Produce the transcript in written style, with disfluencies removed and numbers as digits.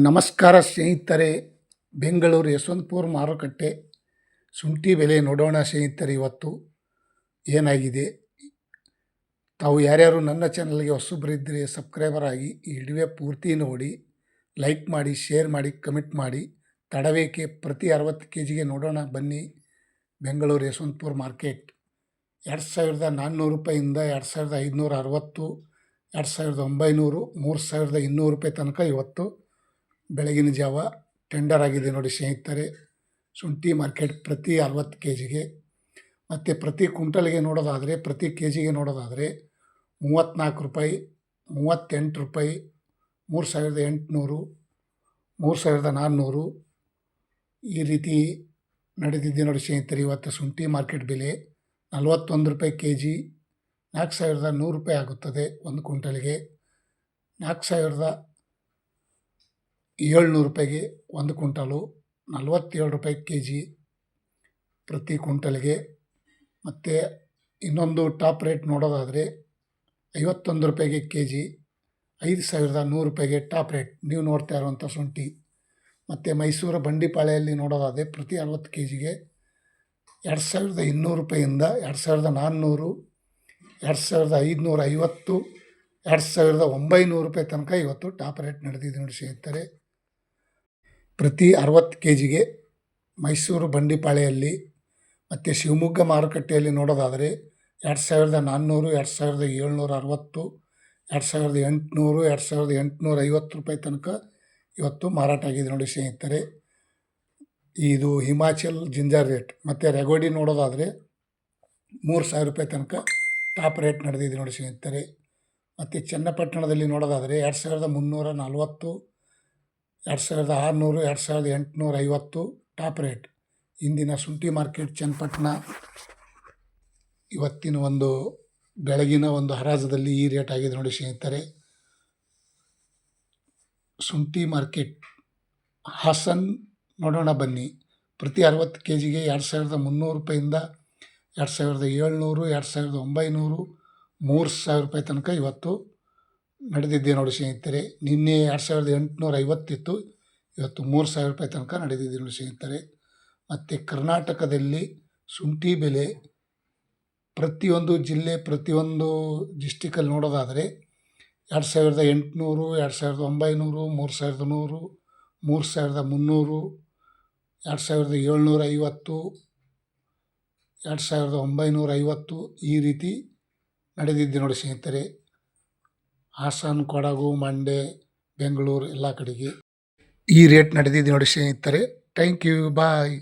ನಮಸ್ಕಾರ ಸ್ನೇಹಿತರೆ. ಬೆಂಗಳೂರು ಯಶವಂತಪುರ ಮಾರುಕಟ್ಟೆ ಶುಂಠಿ ಬೆಲೆ ನೋಡೋಣ ಸ್ನೇಹಿತರೆ. ಇವತ್ತು ಏನಾಗಿದೆ, ತಾವು ಯಾರ್ಯಾರು ನನ್ನ ಚಾನಲ್ಗೆ ಹೊಸಬರಿದ್ದರೆ ಸಬ್ಸ್ಕ್ರೈಬರ್ ಆಗಿ ಈ ವಿಡಿಯೋ ಪೂರ್ತಿ ನೋಡಿ, ಲೈಕ್ ಮಾಡಿ, ಶೇರ್ ಮಾಡಿ, ಕಮೆಂಟ್ ಮಾಡಿ. ತಡವೇಕೆ, ಪ್ರತಿ 60 kgಗೆ ನೋಡೋಣ ಬನ್ನಿ. ಬೆಂಗಳೂರು ಯಶವಂತಪುರ ಮಾರ್ಕೆಟ್ 2400 ರೂಪಾಯಿಂದ 2560, 2900, 3200 ರೂಪಾಯಿ ತನಕ ಇವತ್ತು ಬೆಳಗಿನ ಜಾವ ಟೆಂಡರ್ ಆಗಿದೆ ನೋಡಿ ಸ್ನೇಹಿತರೆ. ಶುಂಠಿ ಮಾರ್ಕೆಟ್ ಪ್ರತಿ 60 kgಗೆ ಮತ್ತು ಪ್ರತಿ ಕ್ವಿಂಟಲ್ಗೆ ನೋಡೋದಾದರೆ, ಪ್ರತಿ kgಗೆ ನೋಡೋದಾದರೆ 34 ರೂಪಾಯಿ, 38 ರೂಪಾಯಿ, 3800, 3400 ಈ ರೀತಿ ನಡೆದಿದೆ ನೋಡಿ ಸ್ನೇಹಿತರೆ. ಇವತ್ತು ಶುಂಠಿ ಮಾರ್ಕೆಟ್ ಬೆಲೆ 41 ರೂಪಾಯಿ kg, 4100 ರೂಪಾಯಿ ಆಗುತ್ತದೆ ಒಂದು ಕ್ವಿಂಟಲ್ಗೆ. 4700 ರೂಪಾಯಿಗೆ ಒಂದು ಕ್ವಿಂಟಲು, 47 ರೂಪಾಯಿ kg ಪ್ರತಿ ಕ್ವಿಂಟಲ್ಗೆ. ಮತ್ತು ಇನ್ನೊಂದು ಟಾಪ್ ರೇಟ್ ನೋಡೋದಾದರೆ 51 ರೂಪಾಯಿಗೆ kg, 5100 ರೂಪಾಯಿಗೆ ಟಾಪ್ ರೇಟ್ ನೀವು ನೋಡ್ತಾ ಇರುವಂಥ ಶುಂಠಿ. ಮತ್ತು ಮೈಸೂರು ಬಂಡಿಪಾಳೆಯಲ್ಲಿ ನೋಡೋದಾದರೆ ಪ್ರತಿ 60 kgಗೆ 2200 ರೂಪಾಯಿಯಿಂದ 2400, 2550, 2900 ರೂಪಾಯಿ ತನಕ ಇವತ್ತು ಟಾಪ್ ರೇಟ್ ನಡೆದಿದೆ ನೋಡಿ ಸ್ನೇಹಿತರೆ. ಪ್ರತಿ 60 kgಗೆ ಮೈಸೂರು ಬಂಡಿಪಾಳೆಯಲ್ಲಿ ಮತ್ತು ಶಿವಮೊಗ್ಗ ಮಾರುಕಟ್ಟೆಯಲ್ಲಿ ನೋಡೋದಾದರೆ 2400, 2760, 2800, 2850 ರೂಪಾಯಿ ತನಕ ಇವತ್ತು ಮಾರಾಟ ಆಗಿದೆ ನೋಡಿ ಸ್ನೇಹಿತರೆ. ಇದು ಹಿಮಾಚಲ್ ಜಿಂಜರ್ ರೇಟ್. ಮತ್ತು ರೆಗೋಡಿ ನೋಡೋದಾದರೆ 3000 ರೂಪಾಯಿ ತನಕ ಟಾಪ್ ರೇಟ್ ನಡೆದಿದೆ ನೋಡಿ ಸ್ನೇಹಿತರೆ. ಮತ್ತು ಚನ್ನಪಟ್ಟಣದಲ್ಲಿ ನೋಡೋದಾದರೆ 2340, 2600, 2850 ಟಾಪ್ ರೇಟ್. ಇಂದಿನ ಶುಂಠಿ ಮಾರ್ಕೆಟ್ ಚನ್ನಪಟ್ಟಣ ಇವತ್ತಿನ ಒಂದು ಬೆಳಗಿನ ಒಂದು ಹರಾಜದಲ್ಲಿ ಈ ರೇಟ್ ಆಗಿದೆ ನೋಡಿ ಸ್ನೇಹಿತರೆ. ಶುಂಠಿ ಮಾರ್ಕೆಟ್ ಹಾಸನ್ ನೋಡೋಣ ಬನ್ನಿ. ಪ್ರತಿ 60 kgಗೆ 2300 ರೂಪಾಯಿಂದ 2700, 2900, 3000 ರೂಪಾಯಿ ತನಕ ಇವತ್ತು ನಡೆದಿದೆ ನೋಡಿ ಸ್ನೇಹಿತರೆ. ನಿನ್ನೆ 2850 ಇತ್ತು, ಇವತ್ತು 3000 ರೂಪಾಯಿ ತನಕ ನಡೆದಿದೆ ನೋಡಿ ಸ್ನೇಹಿತರೆ. ಮತ್ತು ಕರ್ನಾಟಕದಲ್ಲಿ ಶುಂಠಿ ಬೆಲೆ ಪ್ರತಿಯೊಂದು ಜಿಲ್ಲೆ, ಪ್ರತಿಯೊಂದು ಡಿಸ್ಟಿಕಲ್ಲಿ ನೋಡೋದಾದರೆ 2800, 2900, 3100, 3300, 2750, 2950 ಈ ರೀತಿ ನಡೆದಿದೆ ನೋಡಿ ಸ್ನೇಹಿತರೆ. ಹಾಸನ, ಕೊಡಗು, ಮಂಡ್ಯ, ಬೆಂಗಳೂರು ಎಲ್ಲ ಕಡೆಗೆ ಈ ರೇಟ್ ನಡೆದಿದೆ ನೋಡಿ ಸ್ನೇಹಿತರೆ. Thank you, bye.